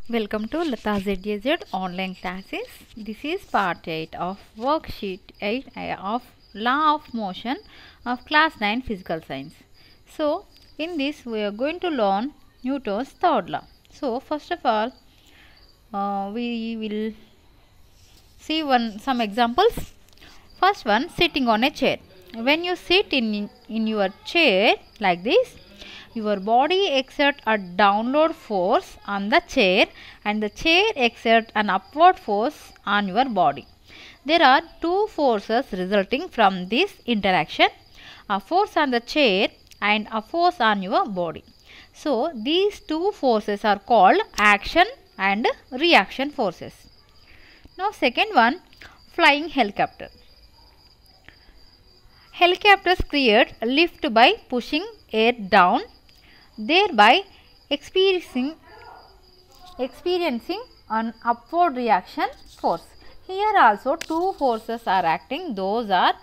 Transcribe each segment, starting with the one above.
Welcome to Lata ZAZ online classes. This is part 8 of worksheet 8 of law of motion of class 9 physical science. So, in this we are going to learn Newton's third law. So, first of all, we will see some examples. First one, sitting on a chair. When you sit in your chair like this, your body exerts a downward force on the chair and the chair exerts an upward force on your body. There are two forces resulting from this interaction, a force on the chair and a force on your body. So, these two forces are called action and reaction forces. Now, second one, flying helicopter. Helicopters create lift by pushing air down, thereby experiencing an upward reaction force. Here also two forces are acting. Those are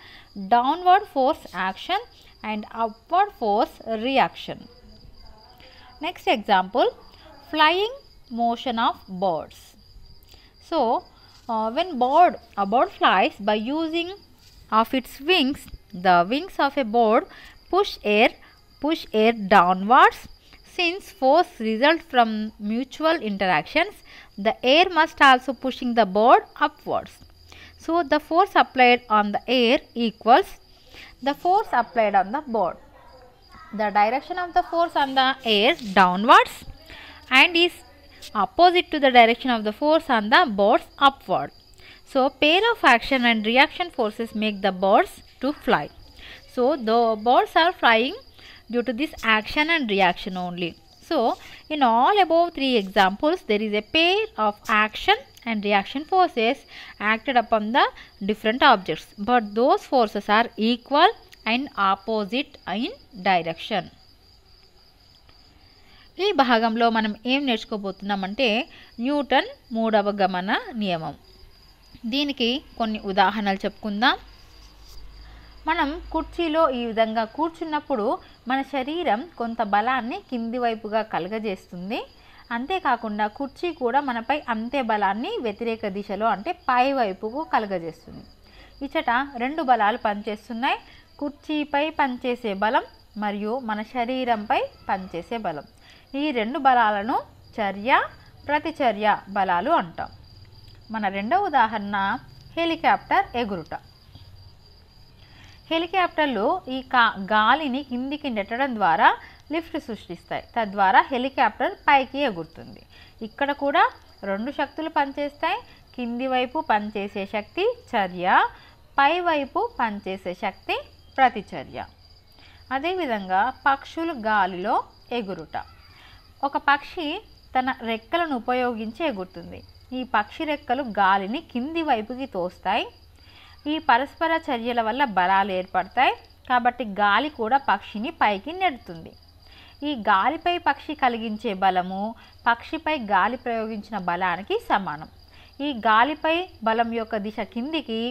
downward force action and upward force reaction. Next example, flying motion of birds. So, when a bird flies by using of its wings, the wings of a bird push air downwards. Since force results from mutual interactions, the air must also pushing the bird upwards. So, the force applied on the air equals the force applied on the bird. The direction of the force on the air downwards and is opposite to the direction of the force on the birds upward. So, pair of action and reaction forces make the birds to fly. So, the birds are flying due to this action and reaction only. So, in all above three examples, there is a pair of action and reaction forces acted upon the different objects, but those forces are equal and opposite in direction. ఈ భాగంలో మనం ఏం నేర్చుకోబోతున్నామంటే Newton మూడవ గమన నియమం. దీనికి కొన్ని ఉదాహరణలు చెప్పుకుందాం. మనం కుర్చీలో ఈ విధంగా కూర్చున్నప్పుడు మన శరీరం కొంత బలాన్ని కింది వైపుగా కలుగజేస్తుంది. అంతేకాకుండా కుర్చీ కూడా మనపై అంతే బలాన్ని వ్యతిరేక దిశలో అంటే పై వైపుకు కలుగజేస్తుంది. ఇచ్చట రెండు బలాలు పనిచేస్తున్నాయి. కుర్చీపై పనిచేసే బలం మరియు మన శరీరంపై పనిచేసే బలం. ఈ రెండు బలాలను చర్య ప్రతిచర్య బలాలు అంటాం. మన రెండవ ఉదాహరణ హెలికాప్టర్ ఎగురుట. హెలికాప్టర్లు ఈ గాలిని కిందికి నెట్టడం ద్వారా లిఫ్ట్ సృష్టిస్తాయి. తద్వారా హెలికాప్టర్ పైకి ఎగురుతుంది. ఇక్కడ కూడా రెండు శక్తులు పనిచేస్తాయి. కింది వైపు పనిచేసే శక్తి చర్య, పై వైపు పనిచేసే శక్తి ప్రతిచర్య. అదేవిధంగా పక్షులు గాలిలో ఎగురుట. ఒక పక్షి తన రెక్కలను ఉపయోగించి ఎగురుతుంది. ఈ పక్షి రెక్కలు గాలిని కింది వైపుకి తోస్తాయి. ఈ పరస్పర చర్యల వల్ల బలాలు ఏర్పడతాయి. కాబట్టి గాలి కూడా పక్షిని పైకి నెడుతుంది. ఈ గాలిపై పక్షి కలిగించే బలము పక్షిపై గాలి ప్రయోగించిన బలానికి సమానం. ఈ గాలిపై బలం యొక్క దిశ కిందికి,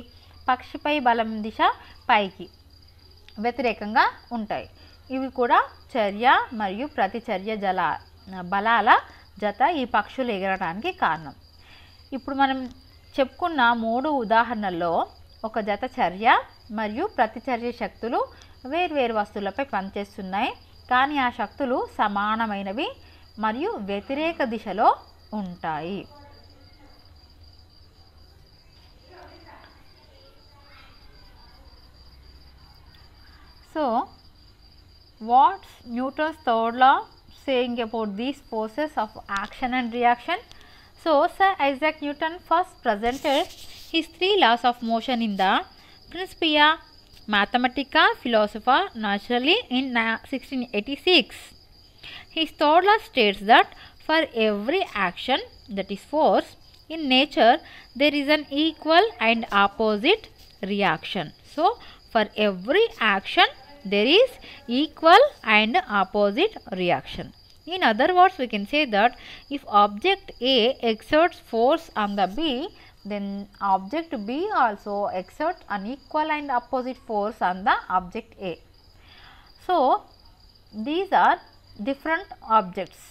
పక్షిపై బలం దిశ పైకి వ్యతిరేకంగా ఉంటాయి. ఇవి కూడా చర్య మరియు ప్రతిచర్య బలాల జత ఈ పక్షులు ఎగరడానికి కారణం. ఇప్పుడు మనం చెప్పుకున్న మూడు ఉదాహరణల్లో ఒక జత చర్య మరియు ప్రతిచర్య శక్తులు వేర్వేరు వస్తువులపై పనిచేస్తున్నాయి. కానీ ఆ శక్తులు సమానమైనవి మరియు వ్యతిరేక దిశలో ఉంటాయి. So, what's Newton's third law saying about these forces of action and reaction? So, Sir Isaac Newton first presented his three laws of motion in the Principia Mathematica Philosophica Naturae in 1686. His third law states that for every action, that is force, in nature there is an equal and opposite reaction. So, for every action there is equal and opposite reaction. In other words, we can say that if object A exerts force on the B, then object B also exerts an equal and opposite force on the object A. So, these are different objects.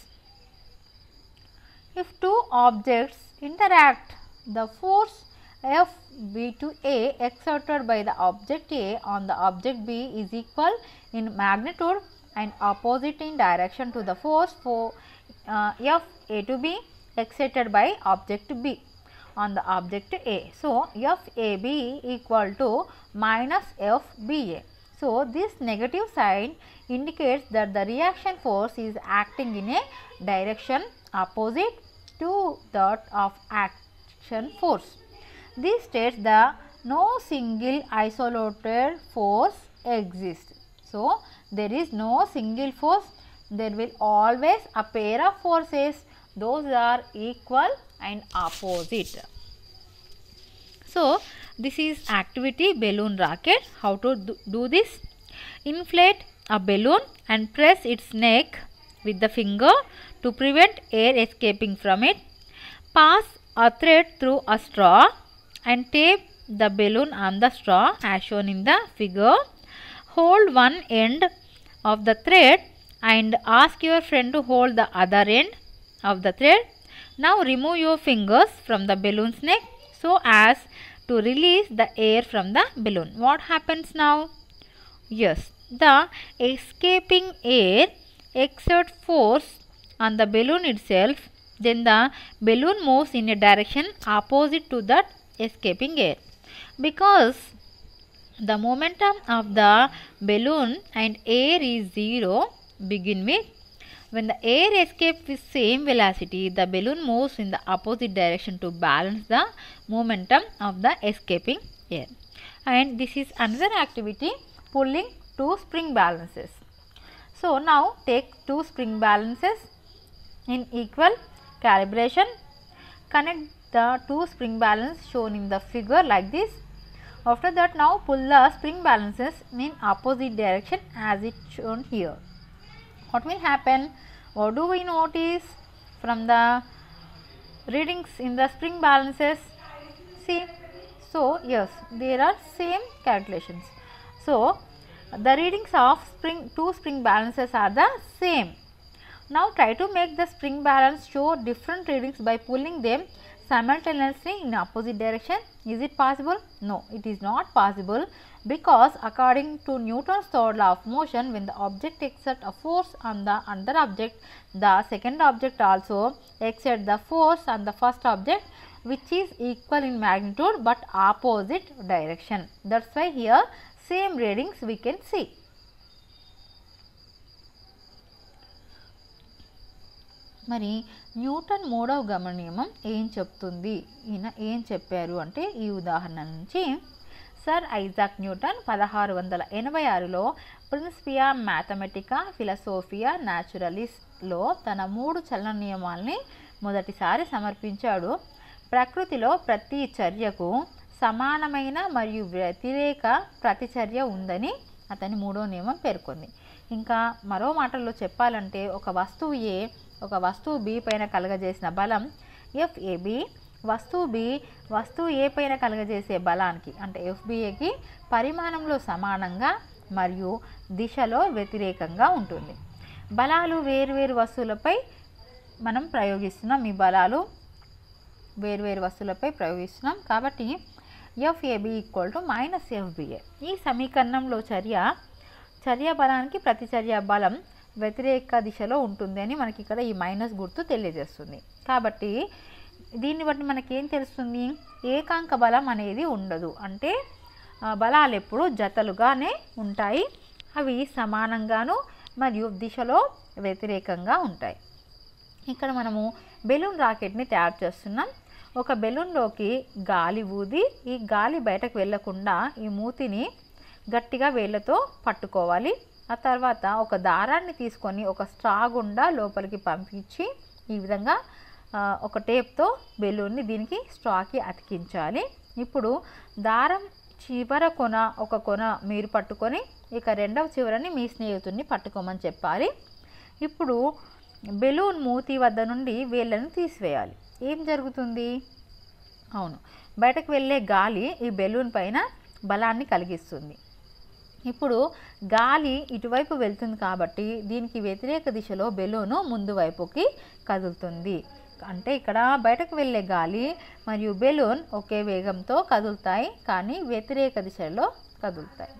If two objects interact, the force Fb to A exerted by the object A on the object B is equal in magnitude and opposite in direction to the force for F A to B exerted by object B on the object A. So, FAB equal to minus FBA. So, this negative sign indicates that the reaction force is acting in a direction opposite to that of action force. This states that no single isolated force exists. So, there is no single force, there will always a pair of forces, those are equal and opposite. So, this is activity balloon rocket. How to do this? Inflate a balloon and press its neck with the finger to prevent air escaping from it. Pass a thread through a straw and tape the balloon on the straw as shown in the figure. Hold one end of the thread and ask your friend to hold the other end of the thread. Now remove your fingers from the balloon's neck so as to release the air from the balloon. What happens now? Yes, the escaping air exerts force on the balloon itself, then the balloon moves in a direction opposite to that escaping air. Because the momentum of the balloon and air is 0 begin with, when the air escapes with same velocity, the balloon moves in the opposite direction to balance the momentum of the escaping air. And this is another activity, pulling two spring balances. So, now take two spring balances in equal calibration, connect the two spring balances shown in the figure like this. After that, now pull the spring balances in opposite direction as it shown here. What will happen? What do we notice from the readings in the spring balances? See, so yes, there are same calculations. So, the readings of two spring balances are the same. Now, try to make the spring balance show different readings by pulling them simultaneously in opposite direction. Is it possible? No, it is not possible, because according to Newton's third law of motion, when the object exerts a force on the other object, the second object also exerts the force on the first object, which is equal in magnitude but opposite direction. That is why here same readings we can see. మరి Newton మూడవ గమనియమం ఏం చెప్తుంది, ఈయన ఏం చెప్పారు అంటే ఈ ఉదాహరణ నుంచి, సర్ ఐజాక్ న్యూటన్ 1686లో ప్రిన్సిపియా మ్యాథమెటికా ఫిలసోఫియా న్యాచురలిస్లో తన 3 చలన నియమాల్ని మొదటిసారి సమర్పించాడు. ప్రకృతిలో ప్రతి చర్యకు సమానమైన మరియు వ్యతిరేక ప్రతిచర్య ఉందని అతని 3వ నియమం పేర్కొంది. ఇంకా మరో మాటల్లో చెప్పాలంటే, ఒక వస్తువు ఏ ఒక వస్తువు B పైన కలగజేసిన బలం FAB, వస్తువు A పైన కలగజేసే బలానికి అంటే FBAకి పరిమాణంలో సమానంగా మరియు దిశలో వ్యతిరేకంగా ఉంటుంది. బలాలు వేర్వేరు వస్తువులపై మనం ప్రయోగిస్తున్నాం, ఈ బలాలు వేర్వేరు వస్తువులపై ప్రయోగిస్తున్నాం కాబట్టి FAB = FBA. ఈ సమీకరణంలో చర్య బలానికి ప్రతిచర్య బలం వ్యతిరేక దిశలో ఉంటుంది అని మనకి ఇక్కడ ఈ మైనస్ గుర్తు తెలియజేస్తుంది. కాబట్టి దీన్ని బట్టి మనకి ఏం తెలుస్తుంది, ఏకాంక బలం అనేది ఉండదు, అంటే బలాలు ఎప్పుడు జతలుగానే ఉంటాయి, అవి సమానంగాను మరియు దిశలో వ్యతిరేకంగా ఉంటాయి. ఇక్కడ మనము బెలూన్ రాకెట్ని తయారు చేస్తున్నాం. ఒక బెలూన్లోకి గాలి ఊది ఈ గాలి బయటకు వెళ్లకుండా ఈ మూతిని గట్టిగా వేళ్ళతో పట్టుకోవాలి. ఆ తర్వాత ఒక దారాన్ని తీసుకొని ఒక స్ట్రా గుండా లోపలికి పంపించి ఈ విధంగా ఒక టేప్తో బెలూన్ని దీనికి స్ట్రాకి అతికించాలి. ఇప్పుడు దారం చివర ఒక కొన మీరు పట్టుకొని ఇక రెండవ చివరని మీ స్నేహితుడిని పట్టుకోమని చెప్పాలి. ఇప్పుడు బెలూన్ మూతి వద్ద నుండి వేళ్ళను తీసివేయాలి. ఏం జరుగుతుంది? అవును, బయటకు వెళ్ళే గాలి ఈ బెలూన్ పైన బలాన్ని కలిగిస్తుంది. ఇప్పుడు గాలి ఇటువైపు వెళ్తుంది కాబట్టి దీనికి వ్యతిరేక దిశలో బెలూను ముందు వైపుకి కదులుతుంది. అంటే ఇక్కడ బయటకు వెళ్ళే గాలి మరియు బెలూన్ ఒకే వేగంతో కదులుతాయి, కానీ వ్యతిరేక దిశలో కదులుతాయి.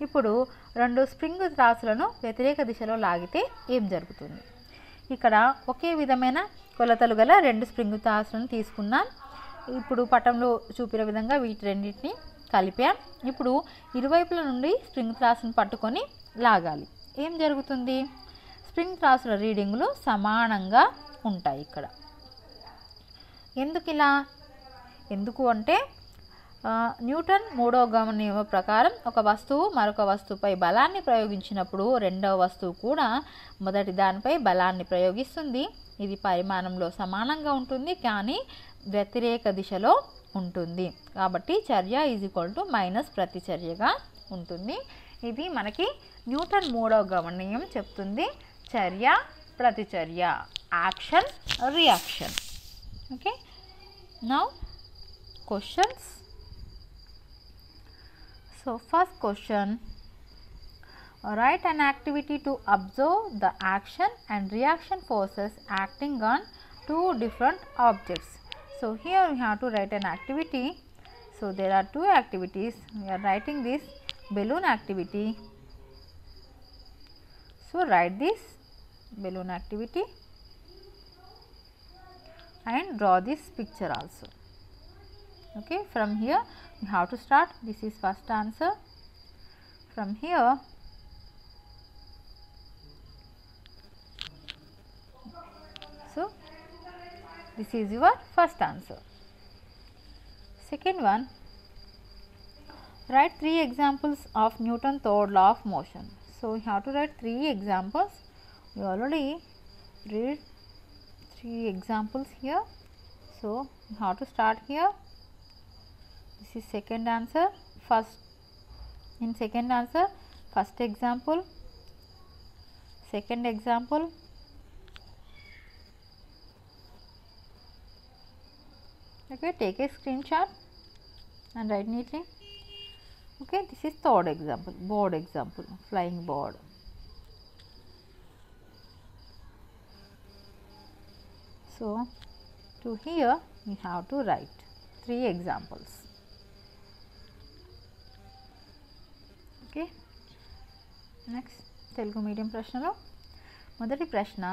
ఇప్పుడు 2 స్ప్రింగ్ త్రాసులను వ్యతిరేక దిశలో లాగితే ఏం జరుగుతుంది? ఇక్కడ ఒకే విధమైన కొలతలు గల 2 స్ప్రింగ్ త్రాసులను తీసుకున్నాం. ఇప్పుడు పటంలో చూపిన విధంగా వీటి రెండింటిని కలిపాం. ఇప్పుడు ఇరువైపుల నుండి స్ప్రింగ్ త్రాసును పట్టుకొని లాగాలి. ఏం జరుగుతుంది? స్ప్రింగ్ త్రాసుల రీడింగులు సమానంగా ఉంటాయి. ఇక్కడ ఎందుకు అంటే న్యూటన్ మూడవ గమన నియమం ప్రకారం ఒక వస్తువు మరొక వస్తువుపై బలాన్ని ప్రయోగించినప్పుడు రెండవ వస్తువు కూడా మొదటి దానిపై బలాన్ని ప్రయోగిస్తుంది. ఇది పరిమాణంలో సమానంగా ఉంటుంది, కానీ వ్యతిరేక దిశలో ఉంటుంది. కాబట్టి చర్య మైనస్ ప్రతిచర్యగా ఉంటుంది. ఇది మనకి న్యూటన్ మూడవ గమన నియమం చెప్తుంది. చర్య ప్రతిచర్య, action reaction. Okay, now questions. So first question, write an activity to observe the action and reaction forces acting on 2 different objects. So here we have to write an activity. So there are 2 activities. We are writing this balloon activity. So write this balloon activity and draw this picture also. Okay, from here we have to start. This is first answer. From here so this is your first answer. Second one, write 3 examples of Newton's third law of motion. So we have to write 3 examples. We already read 3 examples here. So we have to start here. This is second answer. In second answer, first example, second example, okay, take a screenshot and write neatly. Okay, this is third example, board example, flying board. So to here we have to write 3 examples. Okay, next Telugu medium ప్రశ్నలో మొదటి ప్రశ్న,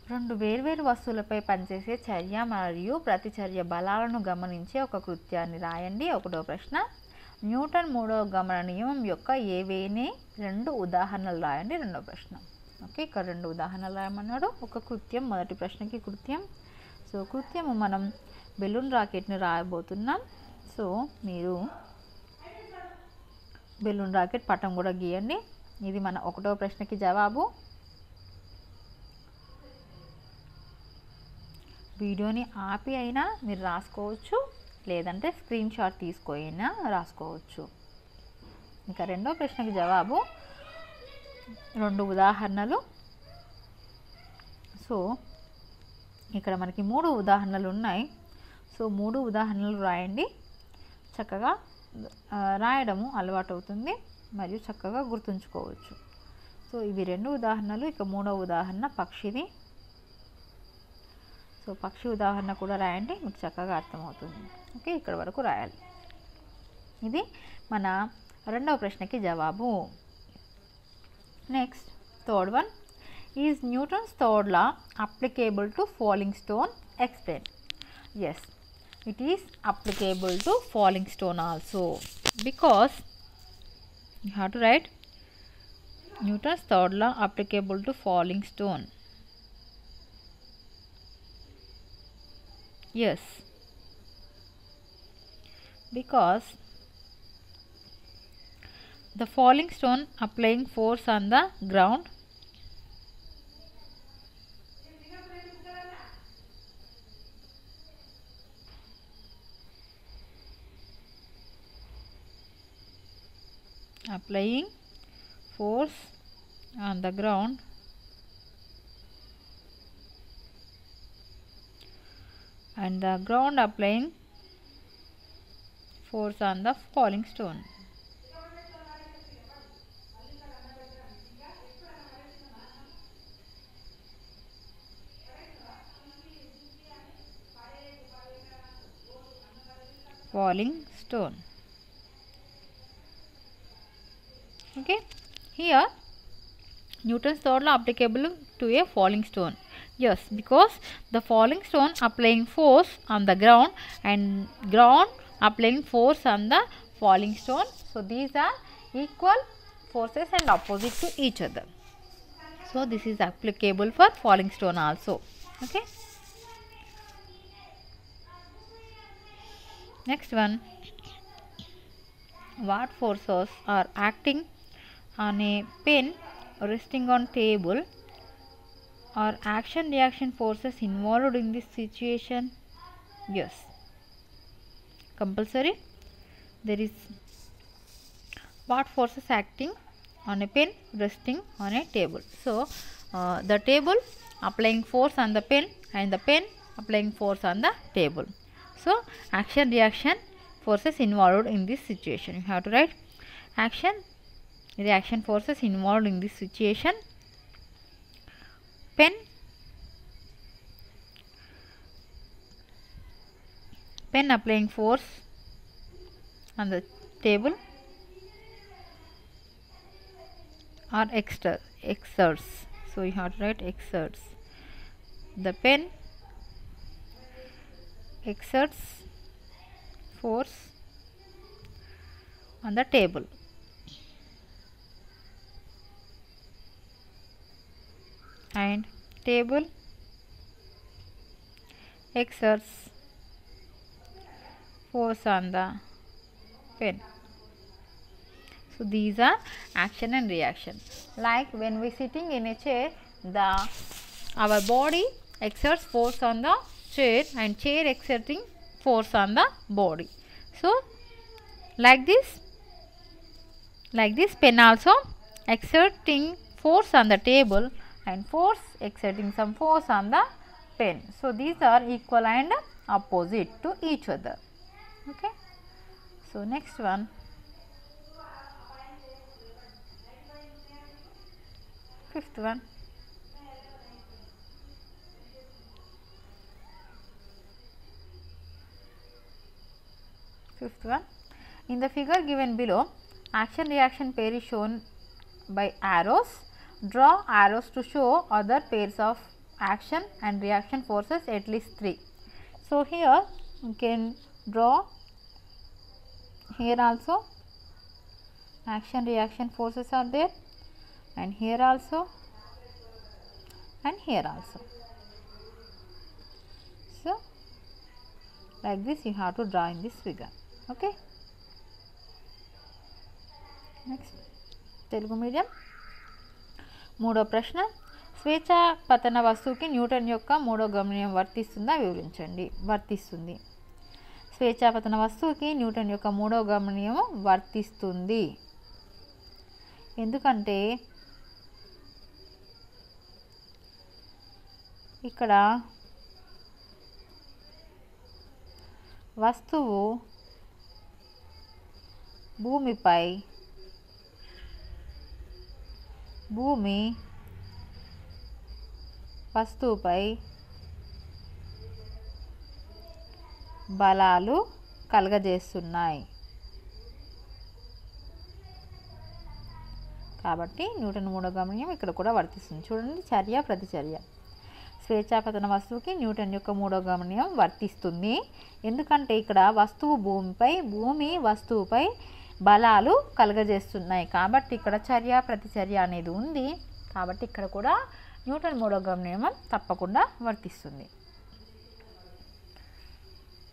2 వేర్వేరు వస్తువులపై పనిచేసే చర్య మరియు ప్రతిచర్య బలాలను గమనించే ఒక కృత్యాన్ని రాయండి. ఒకటో ప్రశ్న, న్యూటన్ మూడవ గమన నియమం యొక్క ఏవేని 2 ఉదాహరణలు రాయండి. రెండో ప్రశ్న. ఓకే, ఇక్కడ 2 ఉదాహరణలు రాయమన్నాడు. ఒక కృత్యం, మొదటి ప్రశ్నకి కృత్యం. సో కృత్యము మనం బెలూన్ రాకెట్ని రాయబోతున్నాం. సో మీరు బెలూన్ రాకెట్ పటం కూడా గీయండి. ఇది మన ఒకటో ప్రశ్నకి జవాబు. వీడియోని ఆపి అయినా మీరు రాసుకోవచ్చు, లేదంటే స్క్రీన్ షాట్ తీసుకొని రాసుకోవచ్చు. ఇంకా రెండో ప్రశ్నకి జవాబు 2 ఉదాహరణలు. సో ఇక్కడ మనకి 3 ఉదాహరణలు ఉన్నాయి. సో 3 ఉదాహరణలు రాయండి. చక్కగా రాయడము అలవాటు అవుతుంది మరియు చక్కగా గుర్తుంచుకోవచ్చు. సో ఇవి 2 ఉదాహరణలు. ఇక 3వ ఉదాహరణ పక్షిది. సో పక్షి ఉదాహరణ కూడా రాయండి, మీకు చక్కగా అర్థమవుతుంది. ఓకే, ఇక్కడ వరకు రాయాలి. ఇది మన రెండవ ప్రశ్నకి జవాబు. Next third one, is Newton's third law applicable to falling stone? Explain. Yes, it is applicable to falling stone also, because you have to write Newton's third law applicable to falling stone. Yes, because the falling stone applying force on the ground applying force on the ground and the ground applying force on the falling stone. falling stone. Okay, here Newton's third law applicable to a falling stone. Yes, because the falling stone applying force on the ground and ground applying force on the falling stone. So these are equal forces and opposite to each other. So this is applicable for falling stone also. Okay. Next one, what forces are acting on a pen resting on table, or action reaction forces involved in this situation? Yes, compulsory. There is what forces acting on a pen resting on a table. So the table applying force on the pen and the pen applying force on the table. So action reaction forces involved in this situation. You have to write action reaction forces involved in this situation. Pen applying force on the table or exerts. So you have to write exerts. The pen exerts force on the table. And table exerts force on the pen. So these are action and reaction. Like when we sitting in a chair, our body exerts force on the chair and chair exerting force on the body. So like this pen also exerting force on the table and force exerting some force on the pen. So these are equal and opposite to each other. Okay. So next one, fifth one. In the figure given below, action reaction pair is shown by arrows. Draw arrows to show other pairs of action and reaction forces, at least 3. So here you can draw, here also action reaction forces are there, and here also, and here also. So like this you have to draw in this figure. Okay. Next, Telugu medium. మూడో ప్రశ్న, స్వేచ్ఛా పతన వస్తువుకి Newton యొక్క మూడో గమనం వర్తిస్తుందా వివరించండి. వర్తిస్తుంది. స్వేచ్ఛా పతన వస్తువుకి న్యూటన్ యొక్క మూడో గమనం వర్తిస్తుంది. ఎందుకంటే ఇక్కడ వస్తువు భూమి వస్తువుపై బలాలు కలగజేస్తున్నాయి. కాబట్టి న్యూటన్ మూడో గమనం ఇక్కడ కూడా వర్తిస్తుంది. చూడండి, చర్య ప్రతిచర్య. స్వేచ్ఛాపతన వస్తువుకి న్యూటన్ యొక్క మూడో గమనం వర్తిస్తుంది. ఎందుకంటే ఇక్కడ వస్తువు భూమి వస్తువుపై బలాలు కలగజేస్తున్నాయి. కాబట్టి ఇక్కడ చర్య ప్రతిచర్య అనేది ఉంది. కాబట్టి ఇక్కడ కూడా న్యూటన్ మూడో గమనం తప్పకుండా వర్తిస్తుంది.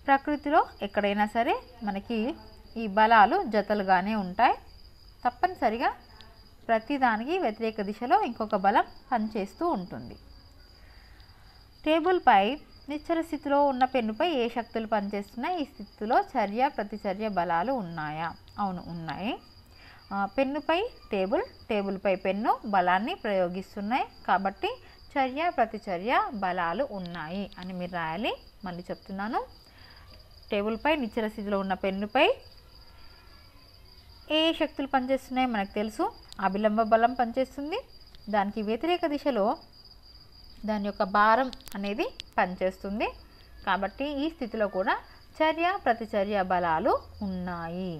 ప్రకృతిలో ఎక్కడైనా సరే మనకి ఈ బలాలు జతలుగానే ఉంటాయి. తప్పనిసరిగా ప్రతిదానికి వ్యతిరేక దిశలో ఇంకొక బలం పనిచేస్తూ ఉంటుంది. టేబుల్పై నిశ్చల స్థితిలో ఉన్న పెన్నుపై ఏ శక్తులు పనిచేస్తున్నాయి? ఈ స్థితిలో చర్య ప్రతిచర్య బలాలు ఉన్నాయా? అవును, ఉన్నాయి. పెన్నుపై టేబుల్పై పెన్ను బలాన్ని ప్రయోగిస్తున్నాయి. కాబట్టి చర్య ప్రతిచర్య బలాలు ఉన్నాయి అని మీరు రాయాలి. మళ్ళీ చెప్తున్నాను, టేబుల్పై నిశ్చల స్థితిలో ఉన్న పెన్నుపై ఏ శక్తులు పనిచేస్తున్నాయి మనకు తెలుసు. అభిలంబ బలం పనిచేస్తుంది. దానికి వ్యతిరేక దిశలో దాని యొక్క భారం అనేది పనిచేస్తుంది. కాబట్టి ఈ స్థితిలో కూడా చర్య ప్రతిచర్య బలాలు ఉన్నాయి.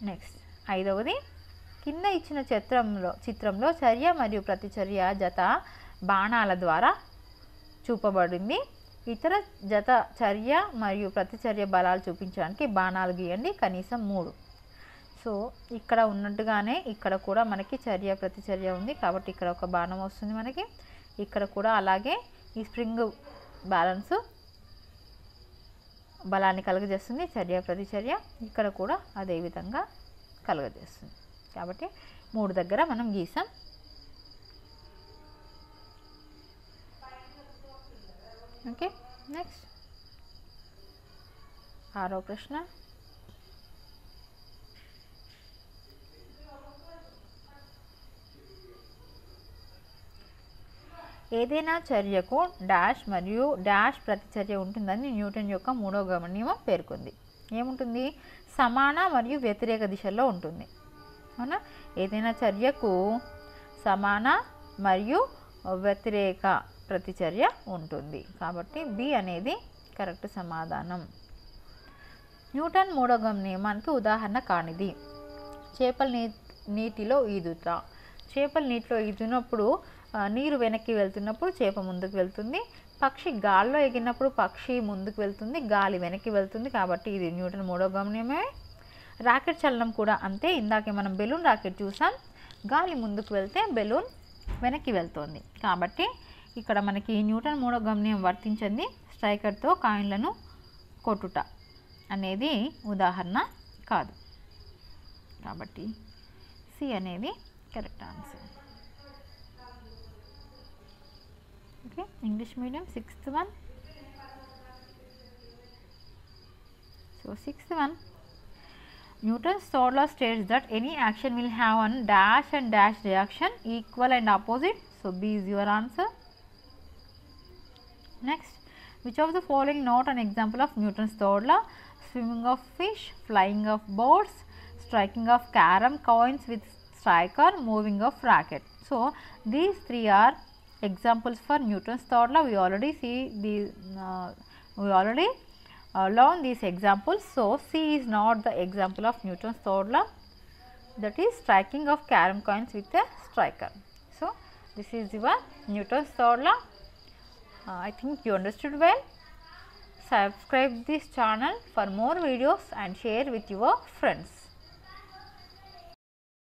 నెక్స్ట్ 5వది, కింద ఇచ్చిన చిత్రంలో చర్య మరియు ప్రతిచర్య జత బాణాల ద్వారా చూపబడింది. ఇతర జత చర్య మరియు ప్రతిచర్య బలాలు చూపించడానికి బాణాలు గీయండి, కనీసం 3. సో ఇక్కడ ఉన్నట్టుగానే ఇక్కడ కూడా మనకి చర్య ప్రతిచర్య ఉంది కాబట్టి ఇక్కడ ఒక బాణం వస్తుంది మనకి. ఇక్కడ కూడా అలాగే ఈ స్ప్రింగ్ బ్యాలెన్స్ బలాన్ని కలుగజేస్తుంది, చర్య ప్రతిచర్య ఇక్కడ కూడా అదే విధంగా కలుగజేస్తుంది. కాబట్టి 3 దగ్గర మనం గీసాం. ఓకే, నెక్స్ట్ 6వ ప్రశ్న. ఏదైనా చర్యకు డాష్ మరియు డాష్ ప్రతిచర్య ఉంటుందని న్యూటన్ యొక్క 3వ నియమం పేర్కొంది. ఏముంటుంది? సమాన మరియు వ్యతిరేక దిశలో ఉంటుంది. అవునా? ఏదైనా చర్యకు సమాన మరియు వ్యతిరేక ప్రతిచర్య ఉంటుంది కాబట్టి బి అనేది కరెక్ట్ సమాధానం. న్యూటన్ 3వ నియమానికి ఉదాహరణ కానిది. చేపలు నీటిలో ఈదుట. చేపలు నీటిలో ఈదినప్పుడు నీరు వెనక్కి వెళ్తున్నప్పుడు చేప ముందుకు వెళ్తుంది. పక్షి గాల్లో ఎగిరినప్పుడు పక్షి ముందుకు వెళ్తుంది, గాలి వెనక్కి వెళ్తుంది. కాబట్టి ఇది న్యూటన్ 3వ నియమే. రాకెట్ చలనం కూడా అంతే. ఇందాకే మనం బెలూన్ రాకెట్ చూసాం. గాలి ముందుకు వెళ్తే బెలూన్ వెనక్కి వెళ్తుంది. కాబట్టి ఇక్కడ మనకి న్యూటన్ 3వ నియమం వర్తించింది. స్ట్రైకర్తో కాయిన్లను కొట్టుట అనేది ఉదాహరణ కాదు. కాబట్టి సి అనేది correct answer. Okay, English medium 6th one. So 6th one, Newton's third law states that any action will have one dash and dash reaction, equal and opposite. So B is your answer. Next, which of the following not an example of Newton's third law? Swimming of fish, flying of birds, striking of carom coins with striker, moving of racket. So these 3 are examples for Newton's third law. We already see these. We already learn these examples. So C is not the example of Newton's third law. That is striking of carom coins with a striker. So this is your Newton's third law. I think you understood well. Subscribe this channel for more videos and share with your friends.